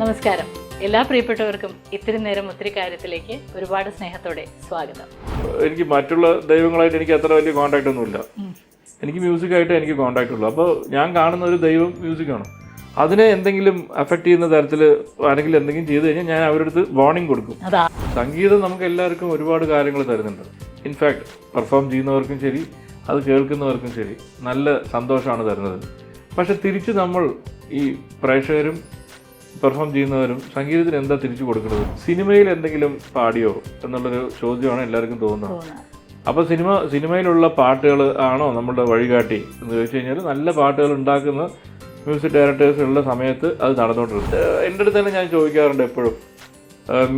നമസ്കാരം. എല്ലാ പ്രിയപ്പെട്ടവർക്കും ഇത്തിരി നേരം ഒത്തിരി കാര്യത്തിലേക്ക് ഒരുപാട് സ്നേഹത്തോടെ സ്വാഗതം. എനിക്ക് മറ്റുള്ള ദൈവങ്ങളായിട്ട് എനിക്ക് അത്ര വലിയ കോൺടാക്റ്റ് ഒന്നുമില്ല. എനിക്ക് മ്യൂസിക്കായിട്ട് എനിക്ക് കോൺടാക്റ്റ് ഉള്ളൂ. അപ്പോൾ ഞാൻ കാണുന്ന ഒരു ദൈവം മ്യൂസിക്കാണ്. അതിനെ എന്തെങ്കിലും അഫക്റ്റ് ചെയ്യുന്ന തരത്തിൽ ആരെങ്കിലും എന്തെങ്കിലും ചെയ്തു കഴിഞ്ഞാൽ ഞാൻ അവരുടെ അടുത്ത് വാർണിംഗ് കൊടുക്കും. സംഗീതം നമുക്ക് എല്ലാവർക്കും ഒരുപാട് കാര്യങ്ങൾ തരുന്നുണ്ട്. ഇൻഫാക്ട് പെർഫോം ചെയ്യുന്നവർക്കും ശരി, അത് കേൾക്കുന്നവർക്കും ശരി, നല്ല സന്തോഷമാണ് തരുന്നത്. പക്ഷെ തിരിച്ച് നമ്മൾ ഈ പ്രേക്ഷകരും പെർഫോം ചെയ്യുന്നവരും സംഗീതത്തിന് എന്താ തിരിച്ചു കൊടുക്കുന്നത്? സിനിമയിൽ എന്തെങ്കിലും പാടിയോ എന്നുള്ളൊരു ചോദ്യമാണ് എല്ലാവർക്കും തോന്നുന്നത്. അപ്പോൾ സിനിമയിലുള്ള പാട്ടുകൾ ആണോ നമ്മളുടെ വഴികാട്ടി എന്ന് ചോദിച്ചു കഴിഞ്ഞാൽ, നല്ല പാട്ടുകൾ ഉണ്ടാക്കുന്ന മ്യൂസിക് ഡയറക്ടേഴ്സ് ഉള്ള സമയത്ത് അത് നടന്നുകൊണ്ടിരുന്നത്. എൻ്റെ അടുത്ത് തന്നെ ഞാൻ ചോദിക്കാറുണ്ട് എപ്പോഴും,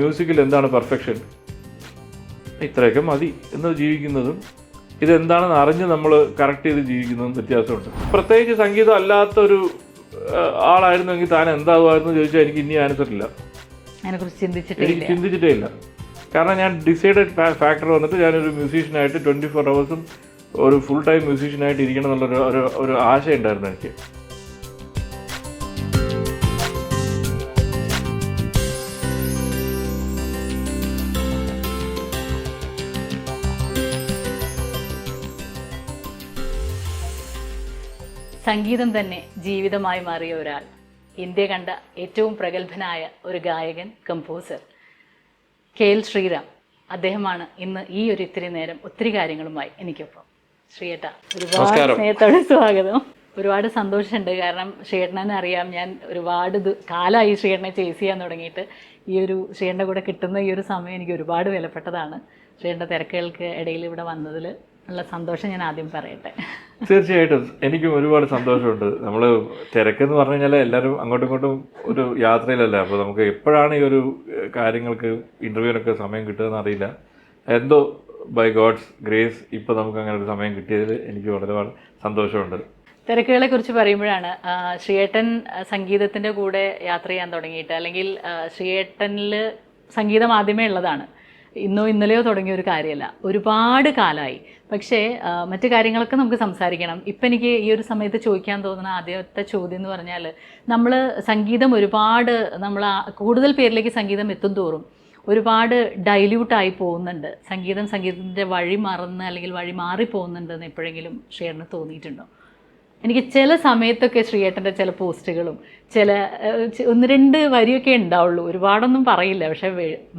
മ്യൂസിക്കിൽ എന്താണ് പെർഫെക്ഷൻ? ഇത്രയൊക്കെ മതി എന്ന് ജീവിക്കുന്നതും ഇതെന്താണെന്ന് അറിഞ്ഞ് നമ്മൾ കറക്റ്റ് ചെയ്ത് ജീവിക്കുന്നതും വ്യത്യാസമുണ്ട്. പ്രത്യേകിച്ച് സംഗീതം അല്ലാത്തൊരു ആളായിരുന്നെങ്കിൽ താൻ എന്താകുമായിരുന്നു ചോദിച്ചാൽ എനിക്ക് ഇനി ആൻസർ ഇല്ല. എനിക്ക് ചിന്തിച്ചിട്ടേ ഇല്ല. കാരണം ഞാൻ ഡിസൈഡഡ് ഫാക്ടർ വന്നിട്ട് ഞാനൊരു മ്യൂസീഷ്യനായിട്ട് 24 hours ഒരു ഫുൾ ടൈം മ്യൂസീഷ്യനായിട്ട് ഇരിക്കണം എന്നുള്ളൊരു ഒരു ആശയം ഉണ്ടായിരുന്നു എനിക്ക്. സംഗീതം തന്നെ ജീവിതമായി മാറിയ ഒരാൾ, ഇന്ത്യ കണ്ട ഏറ്റവും പ്രഗത്ഭനായ ഒരു ഗായകൻ, കമ്പോസർ KL ശ്രീറാം. അദ്ദേഹമാണ് ഇന്ന് ഈ ഒരു ഇത്തിരി നേരം ഒത്തിരി കാര്യങ്ങളുമായി എനിക്കൊപ്പം. ശ്രീയേട്ട, ഒരുപാട് സ്നേഹത്തോടെ സ്വാഗതം. ഒരുപാട് സന്തോഷമുണ്ട്. കാരണം ശ്രീയേട്ടനെ അറിയാം, ഞാൻ ഒരുപാട് കാലമായി ശ്രീയേട്ടനെ ചേസ് ചെയ്യാൻ തുടങ്ങിയിട്ട്. ഈ ഒരു ശ്രീയേട്ടൻ്റെ കൂടെ കിട്ടുന്ന ഈ ഒരു സമയം എനിക്ക് ഒരുപാട് വിലപ്പെട്ടതാണ്. ശ്രീയേട്ടൻ്റെ തിരക്കുകൾക്ക് ഇടയിൽ ഇവിടെ വന്നതിൽ ഉള്ള സന്തോഷം ഞാൻ ആദ്യം പറയട്ടെ. തീർച്ചയായിട്ടും എനിക്കും ഒരുപാട് സന്തോഷമുണ്ട്. നമ്മൾ തിരക്കെന്ന് പറഞ്ഞു കഴിഞ്ഞാൽ എല്ലാവരും അങ്ങോട്ടും ഇങ്ങോട്ടും ഒരു യാത്രയിലല്ല. അപ്പോൾ നമുക്ക് എപ്പോഴാണ് ഈ ഒരു കാര്യങ്ങൾക്ക് ഇൻ്റർവ്യൂവിനൊക്കെ സമയം കിട്ടുകയെന്ന് അറിയില്ല. എന്തോ ബൈ ഗോഡ്സ് ഗ്രേസ് ഇപ്പോൾ നമുക്ക് അങ്ങനെ ഒരു സമയം കിട്ടിയതിൽ എനിക്ക് വളരെ സന്തോഷമുണ്ട്. തിരക്കുകളെ കുറിച്ച് പറയുമ്പോഴാണ്, ശ്രീയേട്ടൻ സംഗീതത്തിൻ്റെ കൂടെ യാത്ര ചെയ്യാൻ തുടങ്ങിയിട്ട്, അല്ലെങ്കിൽ ശ്രീയേട്ടനിൽ സംഗീതം ആദ്യമേ ഉള്ളതാണ്, ഇന്നോ ഇന്നലെയോ തുടങ്ങിയ ഒരു കാര്യമല്ല, ഒരുപാട് കാലമായി. പക്ഷേ മറ്റു കാര്യങ്ങളൊക്കെ നമുക്ക് സംസാരിക്കണം. ഇപ്പം എനിക്ക് ഈ ഒരു സമയത്ത് ചോദിക്കാൻ തോന്നുന്ന ആദ്യത്തെ ചോദ്യം എന്ന് പറഞ്ഞാൽ, നമ്മൾ സംഗീതം ഒരുപാട് കൂടുതൽ പേരിലേക്ക് സംഗീതം എത്തും തോറും ഒരുപാട് ഡൈല്യൂട്ടായി പോകുന്നുണ്ട്. സംഗീതത്തിൻ്റെ വഴി മറന്ന് അല്ലെങ്കിൽ വഴി മാറി പോകുന്നുണ്ടെന്ന് എപ്പോഴെങ്കിലും ശ്രീയേട്ടന് തോന്നിയിട്ടുണ്ടോ? എനിക്ക് ചില സമയത്തൊക്കെ ശ്രീയേട്ടൻ്റെ ചില പോസ്റ്റുകളും ചില 1-2 വരിയൊക്കെ ഉണ്ടാവുള്ളൂ, ഒരുപാടൊന്നും പറയില്ല, പക്ഷെ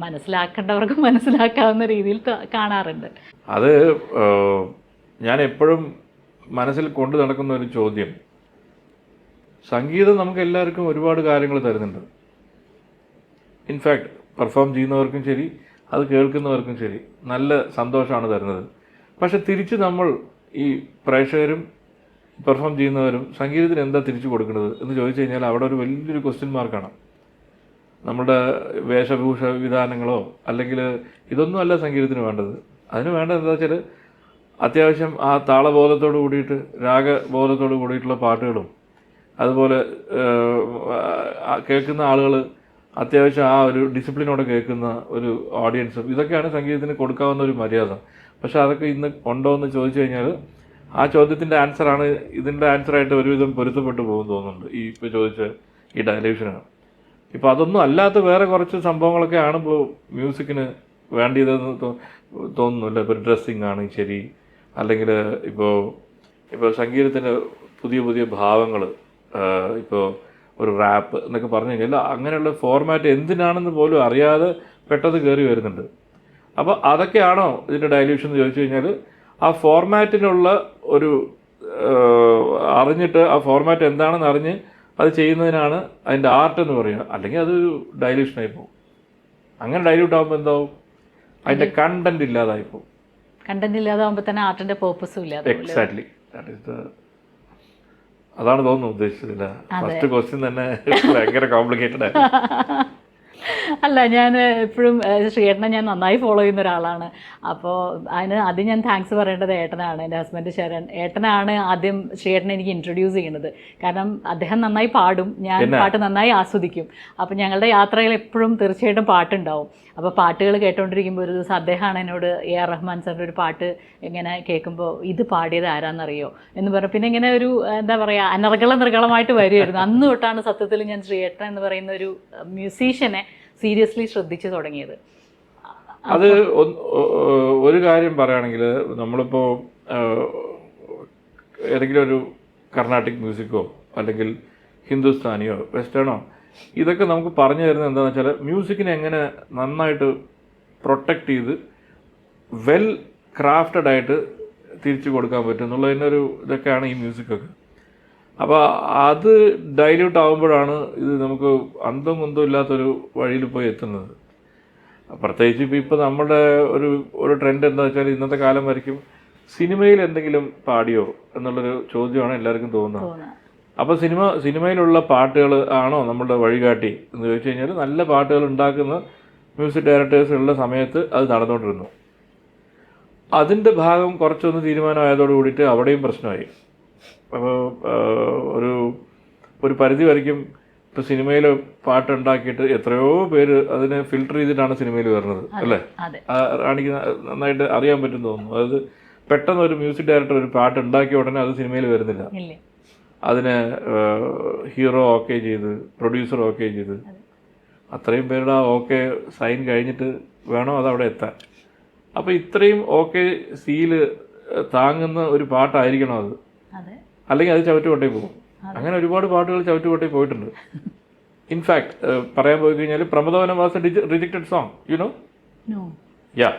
മനസ്സിലാക്കേണ്ടവർക്ക് മനസ്സിലാക്കാവുന്ന രീതിയിൽ കാണാറുണ്ട്. അത് ഞാൻ എപ്പോഴും മനസ്സിൽ കൊണ്ടു നടക്കുന്ന ഒരു ചോദ്യം, സംഗീതം നമുക്ക് എല്ലാവർക്കും ഒരുപാട് കാര്യങ്ങൾ തരുന്നുണ്ട്. ഇൻഫാക്ട് പെർഫോം ചെയ്യുന്നവർക്കും ശരി, അത് കേൾക്കുന്നവർക്കും ശരി, നല്ല സന്തോഷമാണ് തരുന്നത്. പക്ഷെ തിരിച്ച് നമ്മൾ ഈ പ്രേക്ഷകരും പെർഫോം ചെയ്യുന്നവരും സംഗീതത്തിന് എന്താ തിരിച്ചു കൊടുക്കുന്നത് എന്ന് ചോദിച്ചു കഴിഞ്ഞാൽ അവിടെ ഒരു വലിയൊരു ക്വസ്റ്റ്യൻ മാർക്കാണ്. നമ്മുടെ വേഷഭൂഷ വിധാനങ്ങളോ അല്ലെങ്കിൽ ഇതൊന്നും അല്ല സംഗീതത്തിന് വേണ്ടത്. അതിന് വേണ്ടത് എന്താ വെച്ചാൽ അത്യാവശ്യം ആ താളബോധത്തോട് കൂടിയിട്ട്, രാഗബോധത്തോട് കൂടിയിട്ടുള്ള പാട്ടുകളും, അതുപോലെ കേൾക്കുന്ന ആളുകൾ അത്യാവശ്യം ആ ഒരു ഡിസിപ്ലിനോടെ കേൾക്കുന്ന ഒരു ഓഡിയൻസും, ഇതൊക്കെയാണ് സംഗീതത്തിന് കൊടുക്കാവുന്ന ഒരു മര്യാദ. പക്ഷെ അതൊക്കെ ഇന്ന് ഉണ്ടോ എന്ന് ചോദിച്ചു കഴിഞ്ഞാൽ ആ ചോദ്യത്തിൻ്റെ ആൻസറാണ് ഇതിൻ്റെ ആൻസറായിട്ട് ഒരുവിധം പൊരുത്തപ്പെട്ടു പോകുമെന്ന് തോന്നുന്നുണ്ട്. ഈ ഇപ്പോൾ ചോദിച്ച ഈ ഡയലൂഷനാണ്. ഇപ്പോൾ അതൊന്നും അല്ലാത്ത വേറെ കുറച്ച് സംഭവങ്ങളൊക്കെ ആണ് ഇപ്പോൾ മ്യൂസിക്കിന് വേണ്ടിയതെന്ന് തോന്നുന്നില്ല. ഇപ്പോൾ ഡ്രസ്സിങ് ആണ് ശരി, അല്ലെങ്കിൽ ഇപ്പോൾ സംഗീതത്തിൻ്റെ പുതിയ ഭാവങ്ങൾ, ഇപ്പോൾ ഒരു റാപ്പ് എന്നൊക്കെ പറഞ്ഞു കഴിഞ്ഞാൽ അങ്ങനെയുള്ള ഫോർമാറ്റ് എന്തിനാണെന്ന് പോലും അറിയാതെ പെട്ടെന്ന് കയറി വരുന്നുണ്ട്. അപ്പോൾ അതൊക്കെയാണോ ഇതിൻ്റെ ഡയലൂഷൻ എന്ന് ചോദിച്ചു കഴിഞ്ഞാൽ, ആ ഫോർമാറ്റിനുള്ള ഒരു അറിഞ്ഞിട്ട് ആ ഫോർമാറ്റ് എന്താണെന്ന് അറിഞ്ഞ് അത് ചെയ്യുന്നതിനാണ് അതിൻ്റെ ആർട്ട് എന്ന് പറയുക. അല്ലെങ്കിൽ അതൊരു ഡൈല്യൂഷനായി പോകും. അങ്ങനെ ഡൈല്യൂട്ട് ആകുമ്പോൾ എന്താവും? അതിൻ്റെ കണ്ടന്റ് ഇല്ലാതായിപ്പോൾ. കണ്ടന്റ് ഇല്ലാതാകുമ്പോൾ തന്നെ ആർട്ടിൻ്റെ പേർപ്പസും ഇല്ലാതെ. എക്സാക്ട്ലി, അതാണ് തോന്നുന്നു ഉദ്ദേശിച്ചതില്ല. ഫസ്റ്റ് ക്വസ്റ്റ്യൻ തന്നെ ഭയങ്കര കോംപ്ലിക്കേറ്റഡ് ആയിരുന്നു. അല്ല, ഞാൻ എപ്പോഴും ശ്രീയേട്ടനെ ഞാൻ നന്നായി ഫോളോ ചെയ്യുന്ന ഒരാളാണ്. അപ്പോൾ ആദ്യം ഞാൻ താങ്ക്സ് പറയേണ്ടത് ഏട്ടനാണ്, എൻ്റെ ഹസ്ബൻഡ് ശരൺ. ഏട്ടനാണ് ആദ്യം ശ്രീയേട്ടനെ എനിക്ക് ഇൻട്രൊഡ്യൂസ് ചെയ്യുന്നത്. കാരണം അദ്ദേഹം നന്നായി പാടും, ഞാൻ പാട്ട് നന്നായി ആസ്വദിക്കും. അപ്പോൾ ഞങ്ങളുടെ യാത്രയിൽ എപ്പോഴും തീർച്ചയായിട്ടും പാട്ടുണ്ടാവും. അപ്പോൾ പാട്ടുകൾ കേട്ടുകൊണ്ടിരിക്കുമ്പോൾ ഒരു ദിവസം അദ്ദേഹമാണ് എന്നോട് AR റഹ്മാൻ സാറിൻ്റെ ഒരു പാട്ട് ഇങ്ങനെ കേൾക്കുമ്പോൾ ഇത് പാടിയത് ആരാന്നറിയോ എന്ന് പറഞ്ഞു. പിന്നെ ഇങ്ങനെ ഒരു എന്താ പറയുക, അനർഗളമായിട്ട് വരുമായിരുന്നു. അന്ന് തൊട്ടാണ് സത്യത്തിൽ ഞാൻ ശ്രീയേട്ടൻ എന്ന് പറയുന്ന ഒരു മ്യൂസീഷ്യനെ സീരിയസ്ലി ശ്രദ്ധിച്ചു തുടങ്ങിയത്. അത് ഒരു കാര്യം പറയുകയാണെങ്കിൽ, നമ്മളിപ്പോൾ ഏതെങ്കിലും ഒരു കർണാട്ടിക് മ്യൂസിക്കോ അല്ലെങ്കിൽ ഹിന്ദുസ്ഥാനിയോ വെസ്റ്റേണോ ഇതൊക്കെ നമുക്ക് പറഞ്ഞു തരുന്നത് എന്താണെന്ന് വെച്ചാൽ മ്യൂസിക്കിനെ എങ്ങനെ നന്നായിട്ട് പ്രൊട്ടക്റ്റ് ചെയ്ത് വെൽ ക്രാഫ്റ്റഡ് ആയിട്ട് തിരിച്ചു കൊടുക്കാൻ പറ്റും എന്നുള്ളതിനൊരു ഇതൊക്കെയാണ് ഈ മ്യൂസിക്കൊക്കെ. അപ്പോൾ അത് ഡൈല്യൂട്ട് ആകുമ്പോഴാണ് ഇത് നമുക്ക് അന്തം കുന്തം ഇല്ലാത്തൊരു വഴിയിൽ പോയി എത്തുന്നത്. പ്രത്യേകിച്ച് ഇപ്പോൾ നമ്മുടെ ഒരു ട്രെൻഡ് എന്താ വെച്ചാൽ ഇന്നത്തെ കാലം വരയ്ക്കും സിനിമയിൽ എന്തെങ്കിലും പാടിയോ എന്നുള്ളൊരു ചോദ്യമാണ് എല്ലാവർക്കും തോന്നുന്നത്. അപ്പോൾ സിനിമയിലുള്ള പാട്ടുകൾ ആണോ നമ്മളുടെ വഴികാട്ടി എന്ന് ചോദിച്ചു കഴിഞ്ഞാൽ, നല്ല പാട്ടുകൾ ഉണ്ടാക്കുന്ന മ്യൂസിക് ഡയറക്ടേഴ്സ് ഉള്ള സമയത്ത് അത് നടന്നുകൊണ്ടിരുന്നു. അതിൻ്റെ ഭാഗം കുറച്ചൊന്ന് തീരുമാനമായതോട് കൂടിയിട്ട് അവിടെയും പ്രശ്നമായി. അപ്പോൾ ഒരു പരിധി വരയ്ക്കും ഇപ്പോൾ സിനിമയിൽ പാട്ടുണ്ടാക്കിയിട്ട് എത്രയോ പേര് അതിനെ ഫിൽട്ടർ ചെയ്തിട്ടാണ് സിനിമയിൽ വരുന്നത്, അല്ലേ? റാണിക്ക് നന്നായിട്ട് അറിയാൻ പറ്റും തോന്നുന്നു. അതായത് പെട്ടെന്ന് ഒരു മ്യൂസിക് ഡയറക്ടർ ഒരു പാട്ട് ഉണ്ടാക്കിയ ഉടനെ അത് സിനിമയിൽ വരുന്നില്ല. അതിന് ഹീറോ ഓക്കെ ചെയ്ത്, പ്രൊഡ്യൂസർ ഓക്കെ ചെയ്ത്, അത്രയും പേരുടെ ആ ഓക്കെ സൈൻ കഴിഞ്ഞിട്ട് വേണം അതവിടെ എത്താൻ. അപ്പോൾ ഇത്രയും ഓക്കെ സീല് താങ്ങുന്ന ഒരു പാട്ടായിരിക്കണം അത്, അല്ലെങ്കിൽ അത് ചവിറ്റുകൊട്ടയിൽ പോകും. അങ്ങനെ ഒരുപാട് പാട്ടുകൾ ചവിറ്റുകൊട്ടയിൽ പോയിട്ടുണ്ട്. ഇൻഫാക്ട് പറയാൻ പോയി കഴിഞ്ഞാൽ Pramadavanam was a rejected song, you know? Yeah,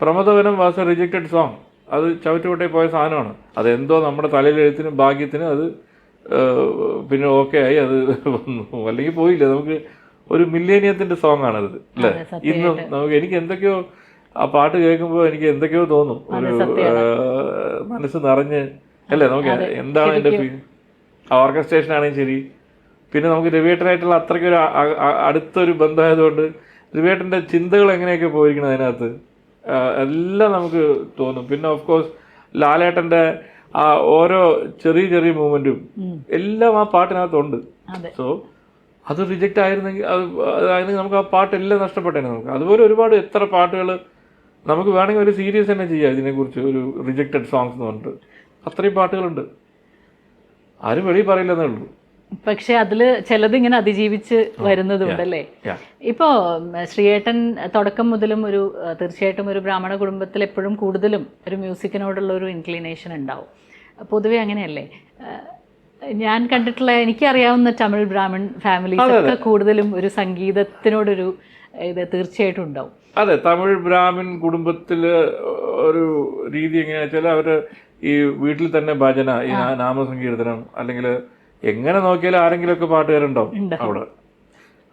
Pramadavanam was a rejected song. അത് ചവിറ്റുകൊട്ടയിൽ പോയ സാധനമാണ്. അതെന്തോ നമ്മുടെ തലയിലെഴുത്തിനും ഭാഗ്യത്തിനും അത് പിന്നെ ഓക്കെ ആയി, അത് വന്നു. അല്ലെങ്കിൽ പോയില്ല. നമുക്ക് ഒരു മില്ലേനിയത്തിൻ്റെ സോങ് ആണത്, അല്ലേ? ഇന്നും എനിക്ക് എന്തൊക്കെയോ ആ പാട്ട് കേൾക്കുമ്പോൾ എനിക്ക് എന്തൊക്കെയോ തോന്നും, ഒരു മനസ്സ് നിറഞ്ഞ്, അല്ലേ? നമുക്ക് എന്താണ് എൻ്റെ ഓർക്കസ്ട്രേഷൻ ആണെങ്കിൽ ശരി. പിന്നെ നമുക്ക് രവിയേട്ടനായിട്ടുള്ള അത്രയ്ക്കൊരു അടുത്തൊരു ബന്ധമായതുകൊണ്ട് രവിയേട്ടൻ്റെ ചിന്തകൾ എങ്ങനെയൊക്കെ പോയിരിക്കണം അതിനകത്ത് എല്ലാം നമുക്ക് തോന്നും. പിന്നെ ഓഫ് കോഴ്സ് ലാലേട്ടൻ്റെ ആ ഓരോ ചെറിയ ചെറിയ മൂവ്മെൻറ്റും എല്ലാം ആ പാട്ടിനകത്തുണ്ട്. സോ അത് റിജക്റ്റ് ആയിരുന്നെങ്കിൽ അതായിരുന്നെങ്കിൽ നമുക്ക് ആ പാട്ടെല്ലാം നഷ്ടപ്പെട്ടേനെ നമുക്ക്. അതുപോലെ ഒരുപാട് എത്ര പാട്ടുകൾ നമുക്ക് വേണമെങ്കിൽ ഒരു സീരീസ് തന്നെ ചെയ്യാം ഇതിനെക്കുറിച്ച്, ഒരു റിജക്റ്റഡ് സോങ്സ് എന്ന് പറഞ്ഞിട്ട്. അത്രയും പാട്ടുകളുണ്ട്, ആരും വെളിയിൽ പറയില്ലെന്നേ ഉള്ളൂ. പക്ഷെ അതിൽ ചിലത് ഇങ്ങനെ അതിജീവിച്ച് വരുന്നതുണ്ടല്ലേ. ഇപ്പോൾ ശ്രീയേട്ടൻ തുടക്കം മുതലും തീർച്ചയായിട്ടും ഒരു ബ്രാഹ്മണ കുടുംബത്തിൽ എപ്പോഴും കൂടുതലും ഒരു മ്യൂസിക്കിനോടുള്ള ഒരു ഇൻക്ലിനേഷൻ ഉണ്ടാവും. പൊതുവെ അങ്ങനെയല്ലേ? ഞാൻ കണ്ടിട്ടുള്ള, എനിക്കറിയാവുന്ന തമിഴ് ബ്രാഹ്മൺ ഫാമിലീസൊക്കെ കൂടുതലും ഒരു സംഗീതത്തിനോടൊരു ഇത് തീർച്ചയായിട്ടും ഉണ്ടാവും. അതെ, തമിഴ് ബ്രാഹ്മൺ കുടുംബത്തിൽ ഒരു രീതി എങ്ങനെയാ വെച്ചാൽ അവർ ഈ വീട്ടിൽ തന്നെ ഭജന, ഈ നാമസങ്കീർത്തനം, അല്ലെങ്കിൽ എങ്ങനെ നോക്കിയാലും ആരെങ്കിലുമൊക്കെ പാട്ടുകാരുണ്ടാവും അവിടെ.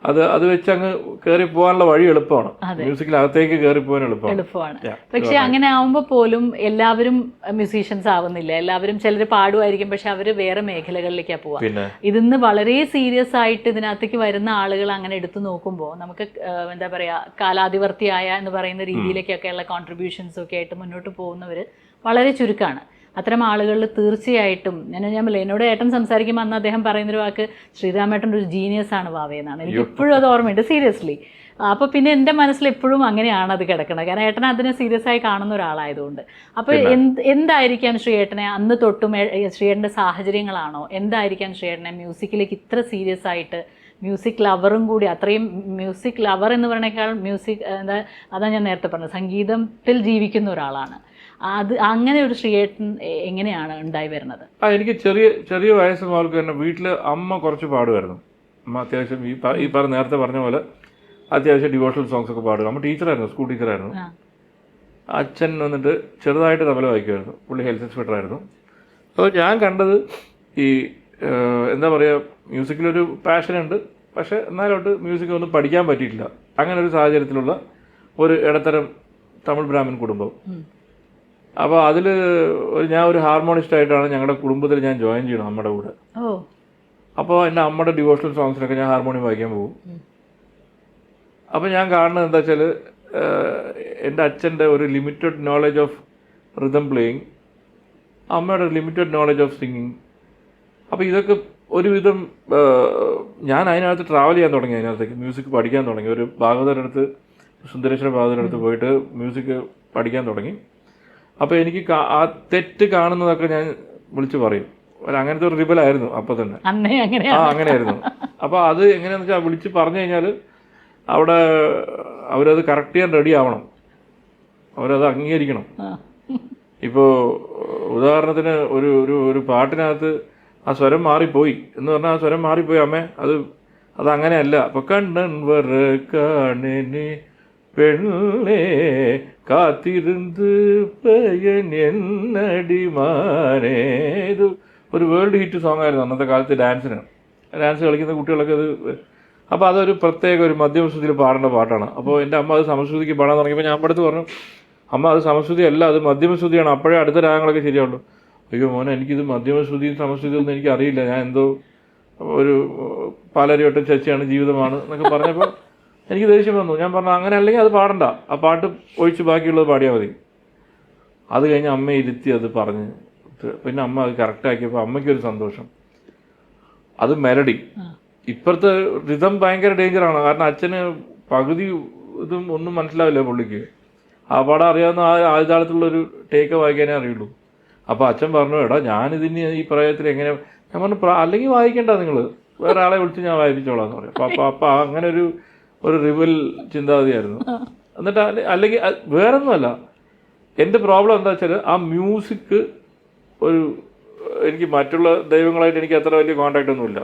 അത് വെച്ച് അങ്ങ് കയറി പോകാനുള്ള വഴി എളുപ്പമാണ്, മ്യൂസിക്കിനകത്തേക്ക് കയറി പോകാൻ എളുപ്പമാണ്. പക്ഷെ അങ്ങനെ ആവുമ്പോൾ പോലും എല്ലാവരും മ്യൂസീഷ്യൻസ് ആവുന്നില്ല. എല്ലാവരും ചിലർ പാടുമായിരിക്കും, പക്ഷെ അവർ വേറെ മേഖലകളിലേക്കാണ് പോവുക. ഇതിന്ന് വളരെ സീരിയസ് ആയിട്ട് ഇതിനകത്തേക്ക് വരുന്ന ആളുകൾ അങ്ങനെ എടുത്തു നോക്കുമ്പോൾ നമുക്ക് എന്താ പറയുക, കാലാധിവർത്തിയായ എന്ന് പറയുന്ന രീതിയിലേക്കൊക്കെയുള്ള കോൺട്രിബ്യൂഷൻസ് ഒക്കെ ആയിട്ട് മുന്നോട്ട് പോകുന്നവർ വളരെ ചുരുക്കമാണ്. അത്തരം ആളുകളിൽ തീർച്ചയായിട്ടും ഞാൻ എന്നോട് ഏട്ടൻ സംസാരിക്കുമ്പോൾ അന്ന് അദ്ദേഹം പറയുന്നൊരു വാക്ക്, ശ്രീരാമേട്ടൻ്റെ ഒരു ജീനിയസ് ആണ് വാവയെന്നാണ്. എനിക്ക് ഇപ്പോഴും അത് ഓർമ്മയുണ്ട്, സീരിയസ്ലി. അപ്പോൾ പിന്നെ എൻ്റെ മനസ്സിൽ എപ്പോഴും അങ്ങനെയാണ് അത് കിടക്കുന്നത്, കാരണം ഏട്ടൻ അതിനെ സീരിയസ് ആയി കാണുന്ന ഒരാളായതുകൊണ്ട്. അപ്പോൾ എന്തായിരിക്കാം ശ്രീയേട്ടനെ അന്ന് തൊട്ടും, ശ്രീയേട്ടൻ്റെ സാഹചര്യങ്ങളാണോ, എന്തായിരിക്കാം ശ്രീയേട്ടനെ മ്യൂസിക്കിലേക്ക് ഇത്ര സീരിയസ് ആയിട്ട്, മ്യൂസിക് ലവറും കൂടി, അത്രയും മ്യൂസിക് ലവർ എന്ന് പറയുന്നേക്കാൾ മ്യൂസിക് അതാണ് ഞാൻ നേരത്തെ പറഞ്ഞത്, സംഗീതത്തിൽ ജീവിക്കുന്ന ഒരാളാണ്. അങ്ങനെ ഒരു ശ്രീയേട്ടൻ എങ്ങനെയാണ് ഉണ്ടായി വരുന്നത്? എനിക്ക് ചെറിയ വയസ്സ് മുതൽക്ക് തന്നെ വീട്ടിൽ അമ്മ കുറച്ച് പാടുമായിരുന്നു. അമ്മ അത്യാവശ്യം ഈ നേരത്തെ പറഞ്ഞ പോലെ അത്യാവശ്യം ഡിവോഷണൽ സോങ്സ് ഒക്കെ പാടുക. അമ്മ ടീച്ചറായിരുന്നു, സ്കൂൾ ടീച്ചറായിരുന്നു. അച്ഛൻ വന്നിട്ട് ചെറുതായിട്ട് തബല വായിക്കുമായിരുന്നു, പുള്ളി ഹെൽത്ത് ഇൻസ്പെക്ടർ ആയിരുന്നു. അപ്പോൾ ഞാൻ കണ്ടത് ഈ എന്താ പറയുക, മ്യൂസിക്കിലൊരു പാഷനുണ്ട്, പക്ഷേ എന്നാലോട്ട് മ്യൂസിക് ഒന്നും പഠിക്കാൻ പറ്റിയിട്ടില്ല. അങ്ങനെ ഒരു സാഹചര്യത്തിലുള്ള ഒരു ഇടത്തരം തമിഴ് ബ്രാഹ്മൺ കുടുംബം. അപ്പോൾ അതിൽ ഞാൻ ഒരു ഹാർമോണിസ്റ്റായിട്ടാണ് ഞങ്ങളുടെ കുടുംബത്തിൽ ഞാൻ ജോയിൻ ചെയ്യണം നമ്മുടെ കൂടെ. അപ്പോൾ എൻ്റെ അമ്മയുടെ ഡിവോഷണൽ സോങ്സിനൊക്കെ ഞാൻ ഹാർമോണിയം വായിക്കാൻ പോകും. അപ്പോൾ ഞാൻ കാണുന്നത് എന്താ വെച്ചാൽ എൻ്റെ അച്ഛൻ്റെ ഒരു limited knowledge of rhythm playing, അമ്മയുടെ ലിമിറ്റഡ് നോളജ് ഓഫ് സിംഗിങ്. അപ്പോൾ ഇതൊക്കെ ഒരുവിധം ഞാൻ അതിനകത്ത് ട്രാവൽ ചെയ്യാൻ തുടങ്ങി, അതിനകത്തേക്ക് മ്യൂസിക് പഠിക്കാൻ തുടങ്ങി. ഒരു ഭാഗവതരുടെ അടുത്ത്, സുന്ദരേശ്വര ഭാഗവതരുടെ അടുത്ത് പോയിട്ട് മ്യൂസിക് പഠിക്കാൻ തുടങ്ങി. അപ്പോൾ എനിക്ക് ആ തെറ്റ് കാണുന്നതൊക്കെ ഞാൻ വിളിച്ച് പറയും. അങ്ങനത്തെ ഒരു റിബലായിരുന്നു അപ്പോൾ തന്നെ. അങ്ങനെയായിരുന്നു. അപ്പോൾ അത് എങ്ങനെയാണെന്ന് വെച്ചാൽ വിളിച്ച് പറഞ്ഞു കഴിഞ്ഞാൽ അവിടെ അവരത് കറക്റ്റ് ചെയ്യാൻ റെഡി ആവണം, അവരത് അംഗീകരിക്കണം. ഇപ്പോൾ ഉദാഹരണത്തിന് ഒരു ഒരു ഒരു പാട്ടിനകത്ത് ആ സ്വരം മാറിപ്പോയി എന്ന് പറഞ്ഞാൽ ആ സ്വരം മാറിപ്പോയി അമ്മേ, അതങ്ങനെയല്ല. അപ്പോൾ കണ്ണൻ വരക്കാണെ പെണ്ണേ കാത്തിരുന്ന് പയ്യൻ എന്നടിമാനേ. ഇത് ഒരു വേൾഡ് ഹിറ്റ് സോങ് ആയിരുന്നു അന്നത്തെ കാലത്ത്. ഡാൻസ് കളിക്കുന്ന കുട്ടികളൊക്കെ അത്. അപ്പോൾ അതൊരു പ്രത്യേക ഒരു മധ്യമശ്രുതിയിൽ പാടേണ്ട പാട്ടാണ്. അപ്പോൾ എൻ്റെ അമ്മ അത് സമശ്രുതിക്ക് പാടാൻ തുടങ്ങിയപ്പോൾ ഞാൻ അടുത്ത് പറഞ്ഞു, അമ്മ അത് സമശ്രുതി അല്ല, അത് മധ്യമശ്രുതിയാണ്, അപ്പോഴേ അടുത്ത രാഗങ്ങളൊക്കെ ശരിയാവുള്ളൂ. അയ്യോ മോനെ, എനിക്കിത് മധ്യമശ്രുതിയും സമശ്രുതിയും ഒന്നും എനിക്കറിയില്ല, ഞാൻ എന്തോ ഒരു പാലരിവട്ടം ചച്ചിയാണ് ജീവിതമാണ് എന്നൊക്കെ പറഞ്ഞപ്പോൾ എനിക്ക് ദേഷ്യം വന്നു. ഞാൻ പറഞ്ഞു അങ്ങനെ അല്ലെങ്കിൽ അത് പാടണ്ട, ആ പാട്ട് ഒഴിച്ച് ബാക്കിയുള്ളത് പാടിയാൽ മതി. അത് കഴിഞ്ഞ് അമ്മയെ ഇരുത്തി അത് പറഞ്ഞ്, പിന്നെ അമ്മ അത് കറക്റ്റാക്കിയപ്പോൾ അമ്മയ്ക്കൊരു സന്തോഷം. അത് മെലഡി. ഇപ്പോഴത്തെ റിതം ഭയങ്കര ഡേഞ്ചറാണ്, കാരണം അച്ഛന് പകുതി ഇതും ഒന്നും മനസ്സിലാവില്ല പുള്ളിക്ക്. ആ പാടാൻ അറിയാവുന്ന ആദ്യകാലത്തുള്ളൊരു ടേക്ക് വായിക്കാനേ അറിയുള്ളൂ. അപ്പോൾ അച്ഛൻ പറഞ്ഞു, എടാ ഞാനിതിന് ഈ പ്രയോഗത്തിൽ എങ്ങനെ, ഞാൻ പറഞ്ഞു അല്ലെങ്കിൽ വായിക്കണ്ട, നിങ്ങൾ വേറെ ആളെ വിളിച്ച് ഞാൻ വായിപ്പിച്ചോളാം എന്ന് പറയും. അപ്പം അങ്ങനെ ഒരു റിബൽ ചിന്താഗതിയായിരുന്നു. എന്നിട്ട് അല്ലെങ്കിൽ വേറൊന്നുമല്ല, എൻ്റെ പ്രോബ്ലം എന്താ വെച്ചാൽ ആ മ്യൂസിക് എനിക്ക് മറ്റുള്ള ദൈവങ്ങളായിട്ട് എനിക്ക് അത്ര വലിയ കോൺടാക്റ്റ് ഒന്നുമില്ല.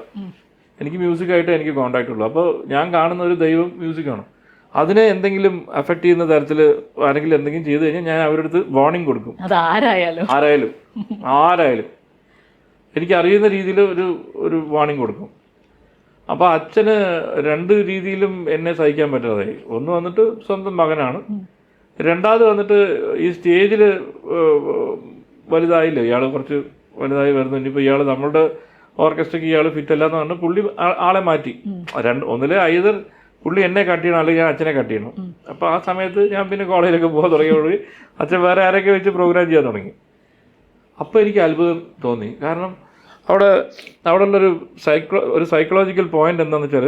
എനിക്ക് മ്യൂസിക്കായിട്ട് എനിക്ക് കോൺടാക്റ്റ് ഉള്ളൂ. അപ്പോൾ ഞാൻ കാണുന്ന ഒരു ദൈവം മ്യൂസിക്കാണ്. അതിനെ എന്തെങ്കിലും അഫക്റ്റ് ചെയ്യുന്ന തരത്തിൽ ആരെങ്കിലും എന്തെങ്കിലും ചെയ്തു കഴിഞ്ഞാൽ ഞാൻ അവരുടെ അടുത്ത് വാർണിംഗ് കൊടുക്കും. ആരായാലും എനിക്കറിയുന്ന രീതിയിൽ ഒരു വാർണിംഗ് കൊടുക്കും. അപ്പോൾ അച്ഛന് രണ്ട് രീതിയിലും എന്നെ സഹിക്കാൻ പറ്റാതായി. ഒന്ന് വന്നിട്ട് സ്വന്തം മകനാണ്, രണ്ടാമത് വന്നിട്ട് ഈ സ്റ്റേജിൽ വലുതായില്ല, ഇയാൾ കുറച്ച് വലുതായി വരുന്നു. ഇനിയിപ്പോൾ ഇയാൾ നമ്മളുടെ ഓർക്കസ്ട്രയ്ക്ക് ഇയാൾ ഫിറ്റ് അല്ല എന്ന് പറഞ്ഞാൽ പുള്ളി ആളെ മാറ്റി. ഒന്നിലെ ഐതർ പുള്ളി എന്നെ കട്ട് ചെയ്യണം അല്ലെങ്കിൽ ഞാൻ അച്ഛനെ കട്ട് ചെയ്യണം. അപ്പോൾ ആ സമയത്ത് ഞാൻ പിന്നെ കോളേജിലൊക്കെ പോകാൻ തുടങ്ങിയോട് അച്ഛൻ വേറെ ആരൊക്കെ വെച്ച് പ്രോഗ്രാം ചെയ്യാൻ തുടങ്ങി. അപ്പോൾ എനിക്ക് അത്ഭുതം തോന്നി. കാരണം അവിടെ ഉള്ളൊരു സൈക്കോളജിക്കൽ പോയിന്റ് എന്താണെന്ന് വെച്ചാൽ,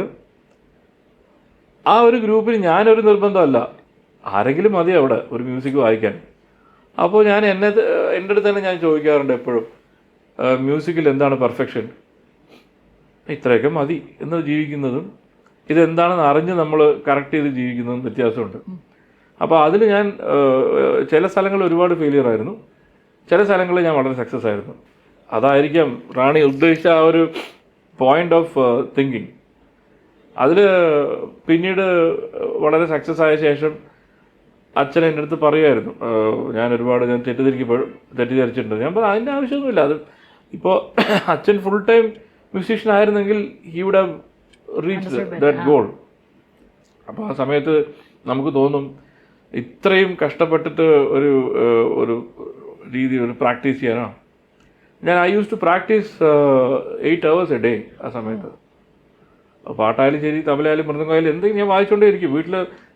ആ ഒരു ഗ്രൂപ്പിൽ ഞാനൊരു നിർബന്ധമല്ല, ആരെങ്കിലും മതി അവിടെ ഒരു മ്യൂസിക് വായിക്കാൻ. അപ്പോൾ ഞാൻ എൻ്റെ അടുത്ത് തന്നെ ഞാൻ ചോദിക്കാറുണ്ട് എപ്പോഴും, മ്യൂസിക്കിൽ എന്താണ് പെർഫെക്ഷൻ? ഇത്രയൊക്കെ മതി എന്ന് ജീവിക്കുന്നതും ഇതെന്താണെന്ന് അറിഞ്ഞ് നമ്മൾ കറക്റ്റ് ചെയ്ത് ജീവിക്കുന്നതും വ്യത്യാസമുണ്ട്. അപ്പോൾ അതിൽ ഞാൻ ചില സ്ഥലങ്ങളിൽ ഒരുപാട് ഫെയിലിയർ ആയിരുന്നു, ചില സ്ഥലങ്ങളിൽ ഞാൻ വളരെ സക്സസ് ആയിരുന്നു. അതായിരിക്കാം റാണി ഉദ്ദേശിച്ച ആ ഒരു പോയിന്റ് ഓഫ് തിങ്കിങ്. അതിൽ പിന്നീട് വളരെ സക്സസ് ആയ ശേഷം അച്ഛൻ എൻ്റെ അടുത്ത് പറയുമായിരുന്നു, ഞാൻ തെറ്റിദ്ധരിച്ചിട്ടുണ്ട്. ഞാൻ പറഞ്ഞു അതിൻ്റെ ആവശ്യമൊന്നുമില്ല. അത് ഇപ്പോൾ അച്ഛൻ ഫുൾ ടൈം മ്യൂസീഷ്യൻ ആയിരുന്നെങ്കിൽ he would have reach that goal. അപ്പോൾ ആ സമയത്ത് നമുക്ക് തോന്നും, ഇത്രയും കഷ്ടപ്പെട്ടിട്ട് ഒരു രീതി പ്രാക്ടീസ് ചെയ്യാനാണ്. I use to practice 8 hours a day ആ സമയത്ത്. പാട്ടായാലും ശരി, തബലയായാലും മൃദംഗമായാലും എന്തെങ്കിലും ഞാൻ വായിച്ചുകൊണ്ടേ ഇരിക്കും. വീട്ടിൽ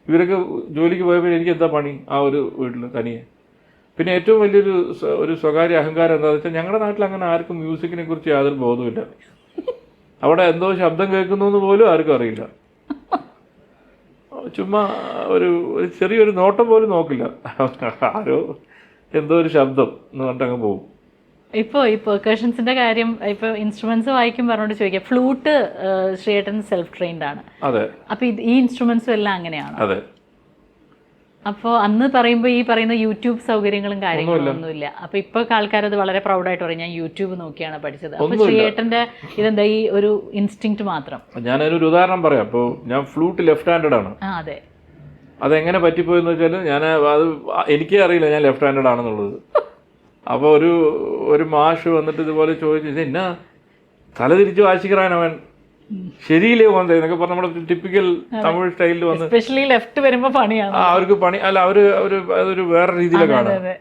ഇവരൊക്കെ ജോലിക്ക് പോയപ്പോൾ എനിക്ക് എന്താ പണി ആ ഒരു വീട്ടിൽ തനിയെ. പിന്നെ ഏറ്റവും വലിയൊരു സ്വകാര്യ അഹങ്കാരം എന്താണെന്ന് വെച്ചാൽ, ഞങ്ങളുടെ നാട്ടിൽ അങ്ങനെ ആർക്കും മ്യൂസിക്കിനെ കുറിച്ച് യാതൊരു ബോധവുമില്ല. അവിടെ എന്തോ ശബ്ദം കേൾക്കുന്നു എന്ന് പോലും ആർക്കും അറിയില്ല. ചുമ്മാ ഒരു ചെറിയൊരു നോട്ടം പോലും നോക്കില്ല, ആരോ എന്തോ ഒരു ശബ്ദം എന്ന് പറഞ്ഞിട്ട് അങ്ങ് പോകും. ഇപ്പോൾ ഈ പെർക്കഷൻസിന്റെ കാര്യം, ഇപ്പോൾ ഇൻസ്ട്രുമെന്റ്സ് വായിക്കും പറഞ്ഞോണ്ട് ചോദിക്കാം. ഫ്ലൂട്ട് ശ്രീയേട്ടൻ സെൽഫ് ട്രെയിൻഡ് ആണ്. അതെ. അപ്പോൾ ഈ ഇൻസ്ട്രുമെന്റ്സും എല്ലാം അങ്ങനെയാണ്. അതെ. അപ്പോൾ അന്ന് പറയുമ്പോൾ ഈ പറയുന്ന യൂട്യൂബ് സൗകര്യങ്ങളും കാര്യങ്ങളും ഒന്നുമില്ല. അപ്പോൾ ഇപ്പോൾ ആൾക്കാരത് വളരെ പ്രൗഡായിട്ട് പറയും, ഞാൻ യൂട്യൂബ് നോക്കിയാണ് പഠിച്ചത്. അപ്പോൾ ശ്രീയേട്ടൻ്റെ ഇതെന്താ ഈ ഒരു ഇൻസ്റ്റിങ്ക്റ്റ് മാത്രം? ഞാനൊരു ഉദാഹരണം പറയാം. അപ്പോൾ ഞാൻ ഫ്ലൂട്ട് ലെഫ്റ്റ് ഹാൻഡഡ് ആണ്. അതെ. അതെങ്ങനെ പറ്റിപ്പോയെന്ന് വെച്ചാൽ, അത് എനിക്കേ അറിയില്ല ഞാൻ ലെഫ്റ്റ് ഹാൻഡഡ് ആണെന്നുള്ളത്. അപ്പോൾ ഒരു മാഷ് വന്നിട്ട് ഇതുപോലെ ചോദിച്ചു, എന്നാ തലതിരിച്ച് വാശിക്കറാനവൻ ശരിയില്ലേ പോകുന്നത് എന്നൊക്കെ പറഞ്ഞ് നമ്മുടെ ടിപ്പിക്കൽ തമിഴ് സ്റ്റൈലിൽ വന്ന്, എസ്പെഷ്യലി ലെഫ്റ്റ് വരുമ്പോൾ പണിയാണ്. അവർക്ക് പണി അല്ല, അതൊരു വേറെ രീതിയിലാണ് കാണുന്നത്.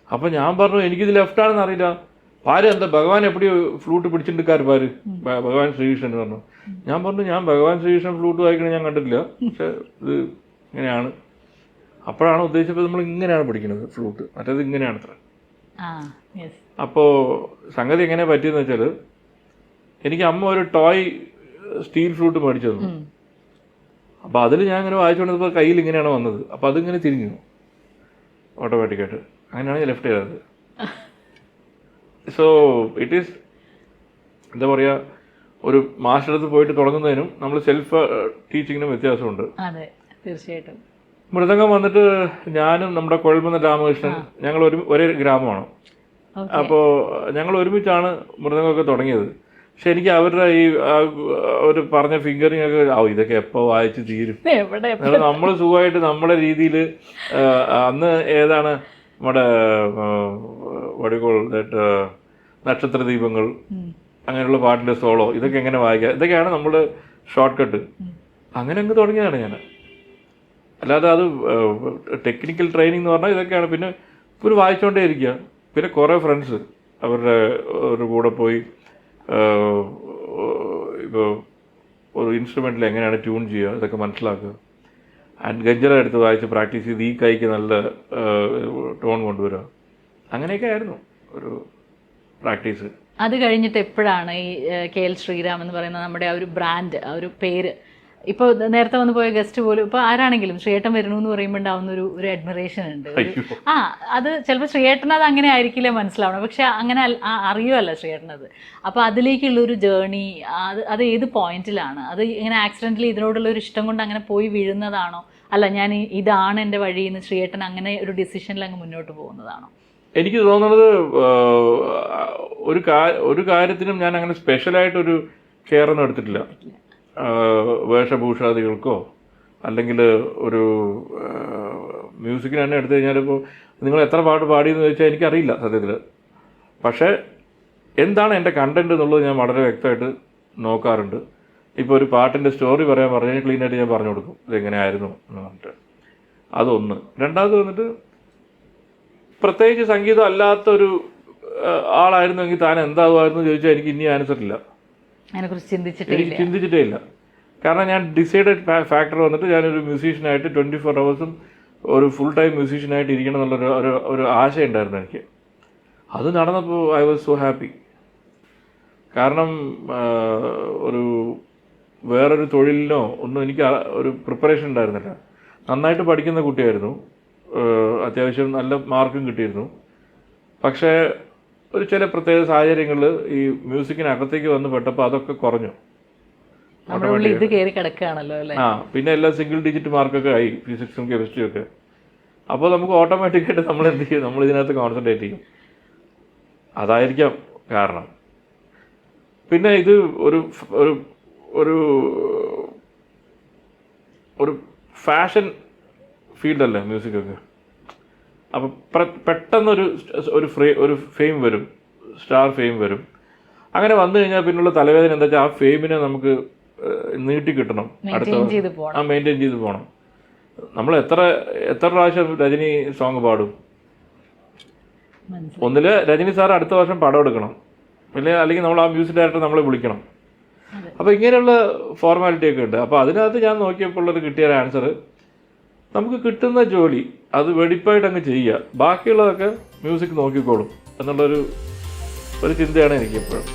അപ്പം ഞാൻ പറഞ്ഞു, എനിക്കിത് ലെഫ്റ്റ് ആണെന്ന് അറിയില്ല. പാര് എന്താ ഭഗവാൻ എപ്പടി ഫ്ലൂട്ട് പിടിച്ചിട്ടുക്കാർ പാര് ഭഗവാൻ ശ്രീകൃഷ്ണൻ എന്ന് പറഞ്ഞു. ഞാൻ പറഞ്ഞു ഞാൻ ഭഗവാൻ ശ്രീകൃഷ്ണൻ ഫ്ലൂട്ട് വായിക്കണത് ഞാൻ കണ്ടിട്ടില്ല, പക്ഷെ ഇത് ഇങ്ങനെയാണ്. അപ്പോഴാണ് ഉദ്ദേശിച്ചപ്പോൾ നമ്മൾ ഇങ്ങനെയാണ് പഠിക്കുന്നത് ഫ്ലൂട്ട്, മറ്റേത് ഇങ്ങനെയാണ് അത്ര. അപ്പോൾ സംഗതി എങ്ങനെ പറ്റിയെന്ന് വെച്ചാൽ എനിക്ക് അമ്മ ഒരു ടോയ് സ്റ്റീൽ ഫ്ലൂട്ട് മേടിച്ചു തന്നു. അപ്പോൾ അതിൽ ഞാൻ ഇങ്ങനെ വായിച്ചുകൊണ്ടിരുന്നപ്പോൾ കയ്യിൽ ഇങ്ങനെയാണ് വന്നത്. അപ്പോൾ അതിങ്ങനെ തിരിഞ്ഞു ഓട്ടോമാറ്റിക്കായിട്ട്. അങ്ങനെയാണ് ഞാൻ ലെഫ്റ്റ് ചെയ്തത്. സോ ഇറ്റ് ഈസ് എന്താ പറയുക, ഒരു മാസ്റ്റർ അടുത്ത് പോയിട്ട് തുടങ്ങുന്നതിനും നമ്മൾ സെൽഫ് ടീച്ചിങ്ങിനും വ്യത്യാസമുണ്ട്. അതെ, തീർച്ചയായിട്ടും. മൃദംഗം വന്നിട്ട് ഞാനും നമ്മുടെ കുഴൽമന്ന രാമകൃഷ്ണൻ ഞങ്ങൾ ഒരേ ഗ്രാമമാണ്. അപ്പോൾ ഞങ്ങൾ ഒരുമിച്ചാണ് മൃദംഗമൊക്കെ തുടങ്ങിയത്. പക്ഷെ എനിക്ക് അവരുടെ ഈ ഒരു പറഞ്ഞ ഫിംഗറിങ് ഒക്കെ ഇതൊക്കെ എപ്പോൾ വായിച്ച് തീരും. നമ്മൾ സുഖമായിട്ട് നമ്മുടെ രീതിയിൽ അന്ന് ഏതാണ് നമ്മുടെ വടികോൾ നക്ഷത്ര ദീപങ്ങൾ അങ്ങനെയുള്ള പാട്ടിൻ്റെ സോളോ ഇതൊക്കെ എങ്ങനെ വായിക്കുക, ഇതൊക്കെയാണ് നമ്മുടെ ഷോർട്ട് കട്ട്. അങ്ങനെ അങ്ങ് തുടങ്ങിയതാണ് ഞാൻ. അല്ലാതെ അത് ടെക്നിക്കൽ ട്രെയിനിങ് എന്ന് പറഞ്ഞാൽ ഇതൊക്കെയാണ്. പിന്നെ ഒരു വായിച്ചുകൊണ്ടേ ഇരിക്കുക. പിന്നെ കുറേ ഫ്രണ്ട്സ് അവരുടെ കൂടെ പോയി ഇപ്പോൾ ഒരു ഇൻസ്ട്രുമെൻറ്റിൽ എങ്ങനെയാണ് ട്യൂൺ ചെയ്യുക ഇതൊക്കെ മനസ്സിലാക്കുക. ആൻഡ് ഗഞ്ചറ എടുത്ത് വായിച്ച് പ്രാക്ടീസ് ചെയ്ത് ഈ കൈക്ക് നല്ല ടോൺ കൊണ്ടുവരിക. അങ്ങനെയൊക്കെ ആയിരുന്നു ഒരു പ്രാക്ടീസ്. അത് കഴിഞ്ഞിട്ട് എപ്പോഴാണ് ഈ KL ശ്രീറാം എന്ന് പറയുന്ന നമ്മുടെ ആ ഒരു ബ്രാൻഡ്, ആ ഒരു പേര്, ഇപ്പോൾ നേരത്തെ വന്ന് പോയ ഗസ്റ്റ് പോലും ഇപ്പോൾ ആരാണെങ്കിലും ശ്രീയേട്ടൻ വരുന്നു എന്ന് പറയുമ്പോൾ ഉണ്ടാവുന്ന ഒരു അഡ്മിറേഷൻ ഉണ്ട്. അത് ചിലപ്പോൾ ശ്രീയേട്ടൻ അത് അങ്ങനെ ആയിരിക്കില്ല മനസ്സിലാവണം, പക്ഷെ അങ്ങനെ അറിയുമല്ല ശ്രീയേട്ടനത്. അപ്പോൾ അതിലേക്കുള്ളൊരു ജേർണി അത് ഏത് പോയിന്റിലാണ്? അത് ഇങ്ങനെ ആക്സിഡൻ്റലി ഇതിനോടുള്ള ഒരു ഇഷ്ടം കൊണ്ട് അങ്ങനെ പോയി വീഴുന്നതാണോ, അല്ല ഞാൻ ഇതാണ് എൻ്റെ വഴിയെന്ന് ശ്രീയേട്ടൻ അങ്ങനെ ഒരു ഡിസിഷനിൽ അങ്ങ് മുന്നോട്ട് പോകുന്നതാണോ? എനിക്ക് തോന്നുന്നത് ഒരു കാര്യത്തിനും ഞാൻ അങ്ങനെ സ്പെഷ്യലായിട്ടൊരു കെയർ ഒന്നും എടുത്തിട്ടില്ല. വേഷഭൂഷാദികൾക്കോ അല്ലെങ്കിൽ ഒരു മ്യൂസിക്കിന് തന്നെ എടുത്തു കഴിഞ്ഞാൽ ഇപ്പോൾ നിങ്ങൾ എത്ര പാട്ട് പാടിയെന്ന് ചോദിച്ചാൽ എനിക്കറിയില്ല സത്യത്തിൽ. പക്ഷേ എന്താണ് എൻ്റെ കണ്ടൻറ്റ് എന്നുള്ളത് ഞാൻ വളരെ വ്യക്തമായിട്ട് നോക്കാറുണ്ട്. ഇപ്പോൾ ഒരു പാട്ടിൻ്റെ സ്റ്റോറി പറയാൻ പറഞ്ഞാൽ ക്ലീനായിട്ട് ഞാൻ പറഞ്ഞു കൊടുക്കും ഇതെങ്ങനെയായിരുന്നു എന്ന് പറഞ്ഞിട്ട്. അതൊന്ന്. രണ്ടാമത് വന്നിട്ട് പ്രത്യേകിച്ച് സംഗീതം അല്ലാത്തൊരു ആളായിരുന്നെങ്കിൽ താൻ എന്താകുമായിരുന്നു ചോദിച്ചാൽ എനിക്ക് ഇനി ആൻസർ ഇല്ല. എനിക്ക് ചിന്തിച്ചിട്ടേ ഇല്ല. കാരണം ഞാൻ ഡിസൈഡഡ് ഫാക്ടർ വന്നിട്ട് ഞാനൊരു മ്യൂസീഷ്യനായിട്ട് 24 hours ഒരു ഫുൾ ടൈം മ്യൂസീഷ്യനായിട്ട് ഇരിക്കണം എന്നുള്ളൊരു ഒരു ആശയം ഉണ്ടായിരുന്നു എനിക്ക്. അത് നടന്നപ്പോൾ ഐ വാസ് സോ ഹാപ്പി. കാരണം വേറൊരു തൊഴിലിനോ ഒന്നും എനിക്ക് ഒരു പ്രിപ്പറേഷൻ ഉണ്ടായിരുന്നില്ല. നന്നായിട്ട് പഠിക്കുന്ന കുട്ടിയായിരുന്നു, അത്യാവശ്യം നല്ല മാർക്കും കിട്ടിയിരുന്നു. പക്ഷേ ഒരു ചില പ്രത്യേക സാഹചര്യങ്ങളിൽ ഈ മ്യൂസിക്കിനകത്തേക്ക് വന്ന് പെട്ടപ്പോൾ അതൊക്കെ കുറഞ്ഞു. പിന്നെ എല്ലാം സിംഗിൾ ഡിജിറ്റ് മാർക്കൊക്കെ ആയി, ഫിസിക്സും കെമിസ്ട്രിയും ഒക്കെ. അപ്പോൾ നമുക്ക് ഓട്ടോമാറ്റിക്കായിട്ട് നമ്മൾ എന്ത് ചെയ്യും, നമ്മൾ ഇതിനകത്ത് കോൺസെൻട്രേറ്റ് ചെയ്യും. അതായിരിക്കാം കാരണം. പിന്നെ ഇത് ഒരു ഫാഷൻ ഫീൽഡല്ലേ മ്യൂസിക്കൊക്കെ. അപ്പോൾ പെട്ടെന്നൊരു ഫെയിം വരും, സ്റ്റാർ ഫെയിം വരും. അങ്ങനെ വന്നു കഴിഞ്ഞാൽ പിന്നുള്ള തലവേദന എന്താ വെച്ചാൽ ആ ഫെയിമിനെ നമുക്ക് നീട്ടി കിട്ടണം, മെയിൻറ്റെയിൻ ചെയ്ത് പോകണം. നമ്മൾ എത്ര പ്രാവശ്യം രജനി സോങ് പാടും? ഒന്നില് രജനി സാർ അടുത്ത വർഷം പടം എടുക്കണം, അല്ലെങ്കിൽ നമ്മൾ ആ മ്യൂസിക് ഡയറക്ടർ നമ്മളെ വിളിക്കണം. അപ്പോൾ ഇങ്ങനെയുള്ള ഫോർമാലിറ്റിയൊക്കെ ഉണ്ട്. അപ്പോൾ അതിനകത്ത് ഞാൻ നോക്കിയപ്പോൾ ഉള്ളത് കിട്ടിയ ആൻസർ, നമുക്ക് കിട്ടുന്ന ജോലി അത് വെടിപ്പായിട്ട് അങ്ങ് ചെയ്യുക, ബാക്കിയുള്ളതൊക്കെ മ്യൂസിക് നോക്കിക്കോളും എന്നുള്ളൊരു ചിന്തയാണ് എനിക്കെപ്പോഴും.